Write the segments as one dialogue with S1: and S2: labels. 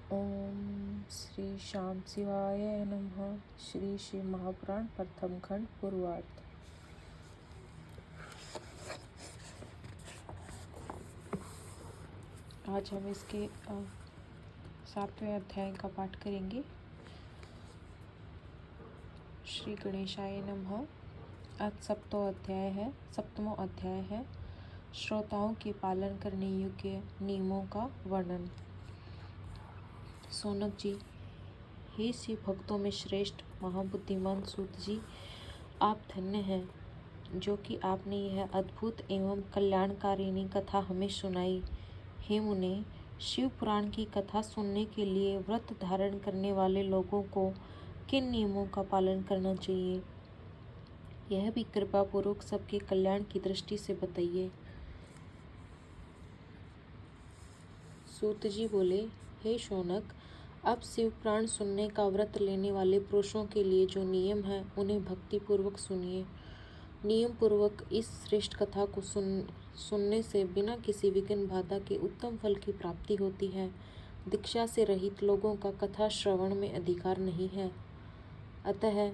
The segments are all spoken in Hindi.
S1: ओम श्री श्याम शिवाय नमः। श्री शिव महापुराण प्रथम खंड पूर्वार्ध। आज हम इसके 7वें अध्याय का पाठ करेंगे। श्री गणेशाय नमः। आज सप्तमो अध्याय है श्रोताओं के पालन करने योग्य नियमों का वर्णन। सोनक जी, हे शिव भक्तों में श्रेष्ठ महाबुद्धिमान सूत जी, आप धन्य हैं जो कि आपने यह अद्भुत एवं कल्याणकारिणी कथा हमें सुनाई। हे मुने, शिव पुराण की कथा सुनने के लिए व्रत धारण करने वाले लोगों को किन नियमों का पालन करना चाहिए, यह भी कृपा पूर्वक सबके कल्याण की दृष्टि से बताइए। सूत जी बोले, हे शौनक, अब शिव पुराण सुनने का व्रत लेने वाले पुरुषों के लिए जो नियम है उन्हें भक्ति पूर्वक सुनिए। नियम पूर्वक इस श्रेष्ठ कथा को सुनने से बिना किसी विघ्न बाधा के उत्तम फल की प्राप्ति होती है। दीक्षा से रहित लोगों का कथा श्रवण में अधिकार नहीं है। अतः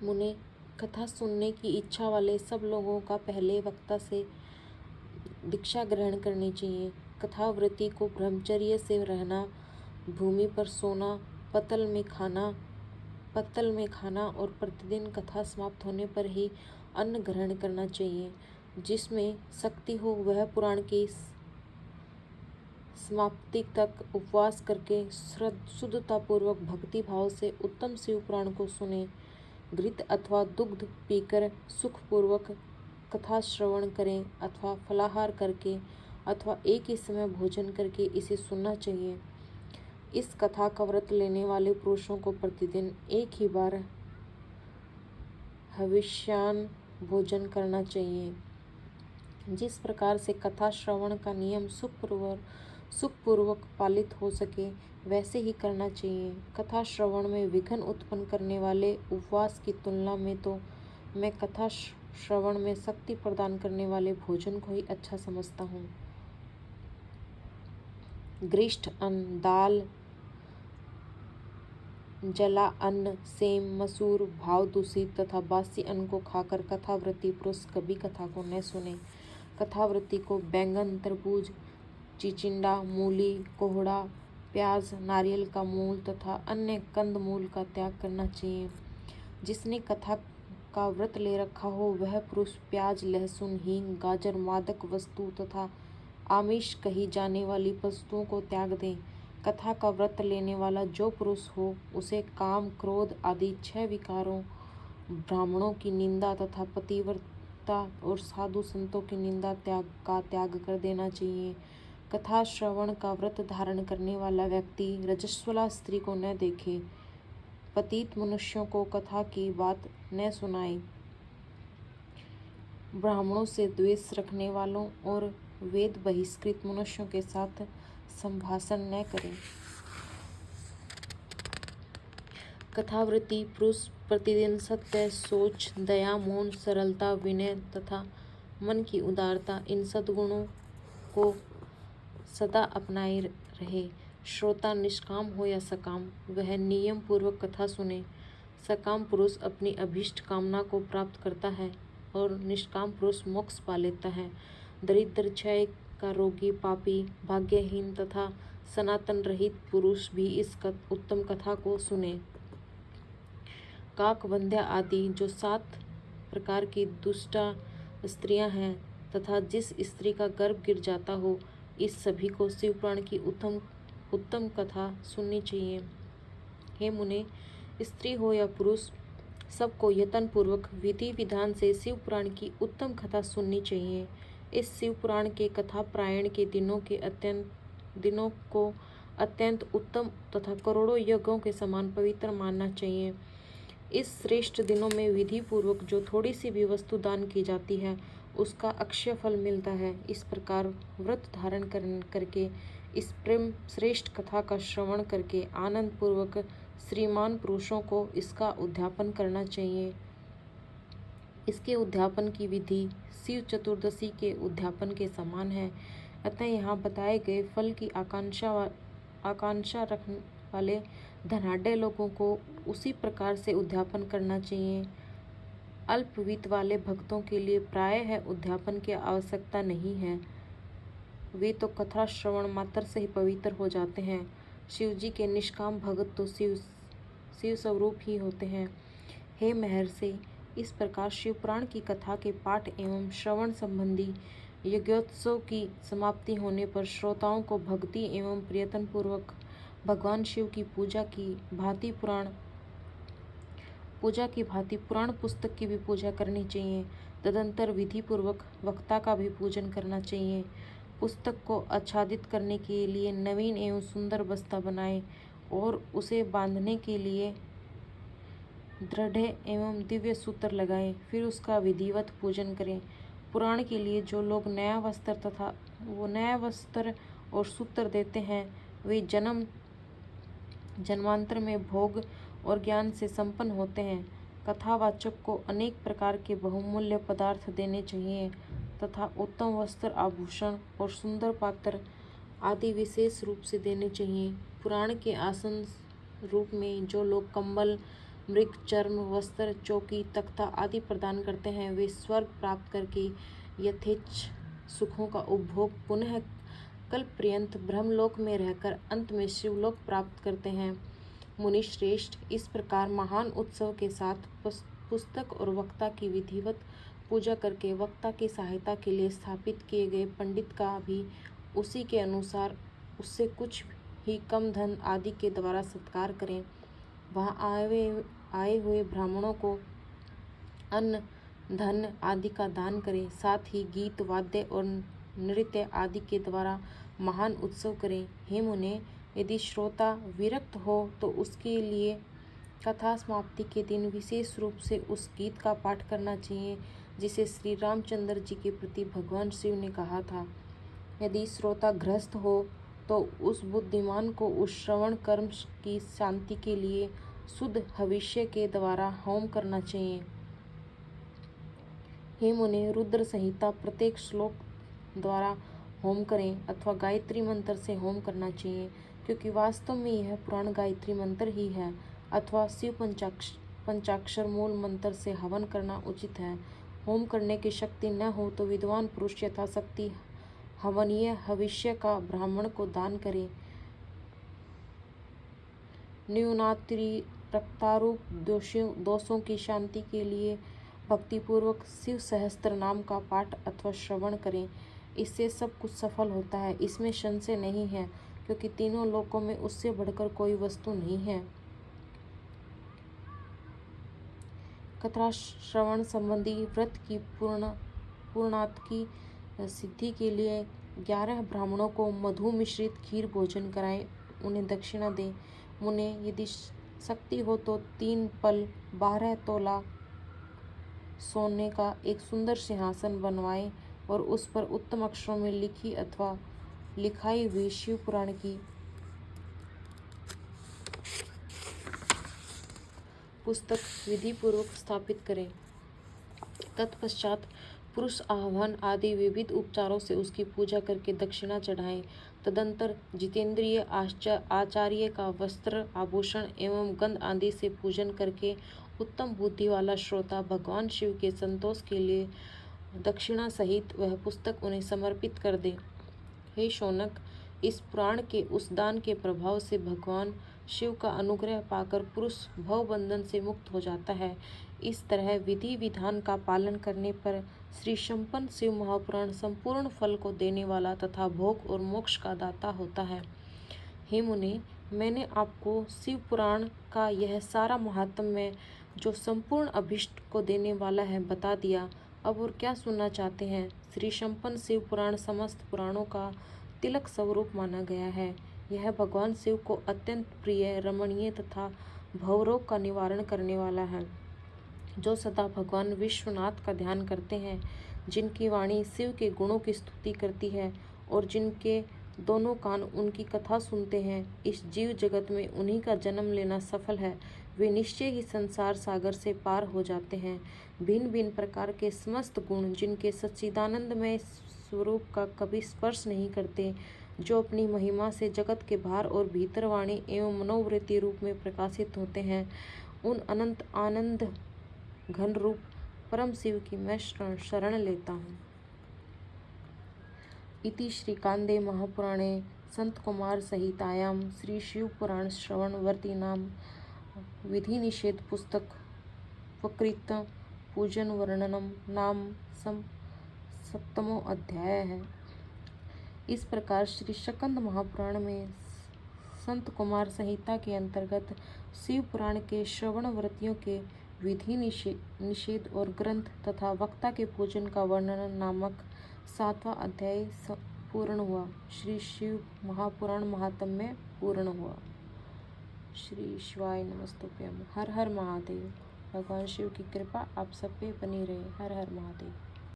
S1: मुने, कथा सुनने की इच्छा वाले सब लोगों का पहले वक्ता से दीक्षा ग्रहण करनी चाहिए। कथावृत्ति को ब्रह्मचर्य से रहना, भूमि पर सोना, पत्तल में खाना और प्रतिदिन कथा समाप्त होने पर ही अन्न ग्रहण करना चाहिए। जिसमें शक्ति हो वह पुराण की समाप्ति तक उपवास करके शुद्धतापूर्वक भक्ति भाव से उत्तम शिव पुराण को सुने। घृत अथवा दुग्ध पीकर सुखपूर्वक कथा श्रवण करें अथवा फलाहार करके अथवा एक ही समय भोजन करके इसे सुनना चाहिए। इस कथा का व्रत लेने वाले पुरुषों को प्रतिदिन एक ही बार हविष्यान्न भोजन करना चाहिए। जिस प्रकार से कथा श्रवण का नियम सुखपूर्वक पालित हो सके वैसे ही करना चाहिए। कथा श्रवण में विघ्न उत्पन्न करने वाले उपवास की तुलना में तो मैं कथा श्रवण में शक्ति प्रदान करने वाले भोजन को ही अच्छा समझता हूँ। गरिष्ठ अन्न, दाल, जला अन्न, सेम, मसूर, भाव दूषित तथा बासी अन्न को खाकर कथावृत्ति पुरुष कभी कथा को न सुने। कथावृत्ति को बैंगन, तरबूज, चिचिंडा, मूली, कोहड़ा, प्याज, नारियल का मूल तथा अन्य कंद मूल का त्याग करना चाहिए। जिसने कथा का व्रत ले रखा हो वह पुरुष प्याज, लहसुन, हींग, गाजर, मादक वस्तु तथा आमिष कही जाने वाली वस्तुओं को त्याग दें। कथा का व्रत लेने वाला जो पुरुष हो उसे काम, क्रोध आदि 6 विकारों, ब्राह्मणों की निंदा तथा पतिव्रता और साधु संतों की निंदा त्याग कर देना चाहिए। कथा श्रवण का व्रत धारण करने वाला व्यक्ति रजस्वला स्त्री को न देखे, पतित मनुष्यों को कथा की बात न सुनाए, ब्राह्मणों से द्वेष रखने वालों और वेद बहिष्कृत मनुष्यों के साथ संभाषण न करें। कथावृत्ति पुरुष प्रतिदिन सत्य, सोच, दया, मौन, सरलता, विनय तथा मन की उदारता, इन सद्गुणों को सदा अपनाए रहे। श्रोता निष्काम हो या सकाम, वह नियम पूर्वक कथा सुने। सकाम पुरुष अपनी अभीष्ट कामना को प्राप्त करता है और निष्काम पुरुष मोक्ष पा लेता है। दरिद्र, क्षय का रोगी, पापी, भाग्यहीन तथा सनातन रहित पुरुष भी इस उत्तम कथा को सुने। काक, वंध्या आदि जो 7 प्रकार की दुष्टा स्त्रियां हैं तथा जिस स्त्री का गर्भ गिर जाता हो, इस सभी को शिव पुराण की उत्तम कथा सुननी चाहिए। हे मुने, स्त्री हो या पुरुष, सबको यत्न पूर्वक विधि विधान से शिव पुराण की उत्तम कथा सुननी चाहिए। इस शिव पुराण के कथा पारायण के दिनों को अत्यंत उत्तम तथा करोड़ों यज्ञों के समान पवित्र मानना चाहिए। इस श्रेष्ठ दिनों में विधि पूर्वक जो थोड़ी सी भी वस्तु दान की जाती है उसका अक्षय फल मिलता है। इस प्रकार व्रत धारण करके इस प्रेम श्रेष्ठ कथा का श्रवण करके आनंद पूर्वक श्रीमान पुरुषों को इसका उद्यापन करना चाहिए। इसके उद्यापन की विधि शिव चतुर्दशी के उद्यापन के समान है। अतः यहाँ बताए गए फल की आकांक्षा आकांक्षा रखने वाले धनाढ्य लोगों को उसी प्रकार से उद्यापन करना चाहिए। अल्प वित्त वाले भक्तों के लिए प्रायः उद्यापन की आवश्यकता नहीं है, वे तो कथा श्रवण मात्र से ही पवित्र हो जाते हैं। शिव जी के निष्काम भगत तो शिव स्वरूप ही होते हैं। हे महर्षि, इस प्रकार शिव पुराण की कथा के पाठ एवं श्रवण संबंधी यज्ञोत्सव की समाप्ति होने पर श्रोताओं को भक्ति एवं प्रयत्न पूर्वक भगवान शिव की पूजा की भांति पुराण पुस्तक की भी पूजा करनी चाहिए। तदंतर विधि पूर्वक वक्ता का भी पूजन करना चाहिए। पुस्तक को आच्छादित करने के लिए नवीन एवं सुंदर बस्ता बनाएं और उसे बांधने के लिए दृढ़ एवं दिव्य सूत्र लगाएं, फिर उसका विधिवत पूजन करें। पुराण के लिए जो लोग नया वस्त्र और सूत्र देते हैं, वे जन्मांतर में भोग और ज्ञान से संपन्न होते हैं। कथावाचक को अनेक प्रकार के बहुमूल्य पदार्थ देने चाहिए तथा उत्तम वस्त्र, आभूषण और सुंदर पात्र आदि विशेष रूप से देने चाहिए। पुराण के आसन रूप में जो लोग कंबल, मृग चर्म वस्त्र, चौकी, तख्ता आदि प्रदान करते हैं, वे स्वर्ग प्राप्त करके यथेच्छ सुखों का उपभोग पुनः कल्प पर्यंत ब्रह्मलोक में रहकर अंत में शिवलोक प्राप्त करते हैं। मुनि श्रेष्ठ, इस प्रकार महान उत्सव के साथ पुस्तक और वक्ता की विधिवत पूजा करके वक्ता की सहायता के लिए स्थापित किए गए पंडित का भी उसी के अनुसार उससे कुछ ही कम धन आदि के द्वारा सत्कार करें। वहाँ आए हुए ब्राह्मणों को अन्न, धन आदि का दान करें। साथ ही गीत, वाद्य और नृत्य आदि के द्वारा महान उत्सव करें। हे मुने, यदि श्रोता विरक्त हो तो उसके लिए कथा समाप्ति के दिन विशेष रूप से उस गीत का पाठ करना चाहिए जिसे श्री रामचंद्र जी के प्रति भगवान शिव ने कहा था। यदि श्रोता गृहस्थ हो तो उस बुद्धिमान को उस श्रवण कर्म की शांति के लिए शुद्ध हविष्य के द्वारा होम करना चाहिए। हे मुने, रुद्र संहिता प्रत्येक श्लोक द्वारा होम करें अथवा गायत्री मंत्र से होम करना चाहिए, क्योंकि वास्तव में यह पुराण गायत्री मंत्र ही है, अथवा शिव पंचाक्षर मूल मंत्र से हवन करना उचित है। होम करने की शक्ति न हो तो विद्वान पुरुष यथाशक्ति हवनीय हविष्य का ब्राह्मण को दान करे। न्यूनातिरिक्तारूप दोषों की शांति के लिए भक्तिपूर्वक शिव सहस्त्र नाम का पाठ अथवा श्रवण करें। इससे सब कुछ सफल होता है, इसमें संशय नहीं है, क्योंकि तीनों लोकों में उससे बढ़कर कोई वस्तु नहीं है। कथा श्रवण संबंधी व्रत की पूर्णात की सिद्धि के लिए 11 ब्राह्मणों को मधु मिश्रित खीर भोजन कराएं, उन्हें दक्षिणा दें। मुने, यदि शक्ति हो तो 3 पल 12 तोला सोने का एक सुंदर सिंहासन बनवाएं और उस पर उत्तम अक्षरों में लिखी अथवा लिखाई हुई शिव पुराण की पुस्तक विधि पूर्वक स्थापित करें। तत्पश्चात पुरुष आह्वान आदि विविध उपचारों से उसकी पूजा करके दक्षिणा चढ़ाएं। तदंतर जितेंद्रिय आचार्य का वस्त्र, आभूषण एवं गंध आदि से पूजन करके उत्तम बुद्धि वाला श्रोता भगवान शिव के संतोष के लिए दक्षिणा सहित वह पुस्तक उन्हें समर्पित कर दे। हे शौनक, इस पुराण के उस दान के प्रभाव से भगवान शिव का अनुग्रह पाकर पुरुष भवबंधन से मुक्त हो जाता है। इस तरह विधि विधान का पालन करने पर श्री संपन्न शिव महापुराण संपूर्ण फल को देने वाला तथा भोग और मोक्ष का दाता होता है। हे मुने, मैंने आपको शिव पुराण का यह सारा महात्म्य जो संपूर्ण अभिष्ट को देने वाला है बता दिया। अब और क्या सुनना चाहते हैं? श्री संपन्न शिव पुराण समस्त पुराणों का तिलक स्वरूप माना गया है। यह भगवान शिव को अत्यंत प्रिय, रमणीय तथा भवरोग का निवारण करने वाला है। जो सदा भगवान विश्वनाथ का ध्यान करते हैं, जिनकी वाणी शिव के गुणों की स्तुति करती है और जिनके दोनों कान उनकी कथा सुनते हैं, इस जीव जगत में उन्हीं का जन्म लेना सफल है। वे निश्चय ही संसार सागर से पार हो जाते हैं। भिन्न भिन्न प्रकार के समस्त गुण जिनके सच्चिदानंदमय स्वरूप का कभी स्पर्श नहीं करते, जो अपनी महिमा से जगत के बाहर और भीतर वाणी एवं मनोवृत्ति रूप में प्रकाशित होते हैं, उन अनंत आनंद घन रूप परम शिव की मैं शरण लेता हूँ। इति श्रीकांदे महापुराणे संत कुमार संहितायां श्री शिव पुराण श्रवणवर्ती नाम विधि निषेध पुस्तक वकृत पूजन वर्णनम नाम सप्तमो अध्याय है। इस प्रकार श्री शकंद महापुराण में संत कुमार संहिता के अंतर्गत शिव पुराण के श्रवण व्रतियों के विधि निषेध और ग्रंथ तथा वक्ता के पूजन का वर्णन नामक 7वां अध्याय पूर्ण हुआ। श्री शिव महापुराण महात्म्य पूर्ण हुआ। श्री शिवाय नमस्तुभ्यं। हर हर महादेव। भगवान शिव की कृपा आप सब पे बनी रहे। हर हर महादेव।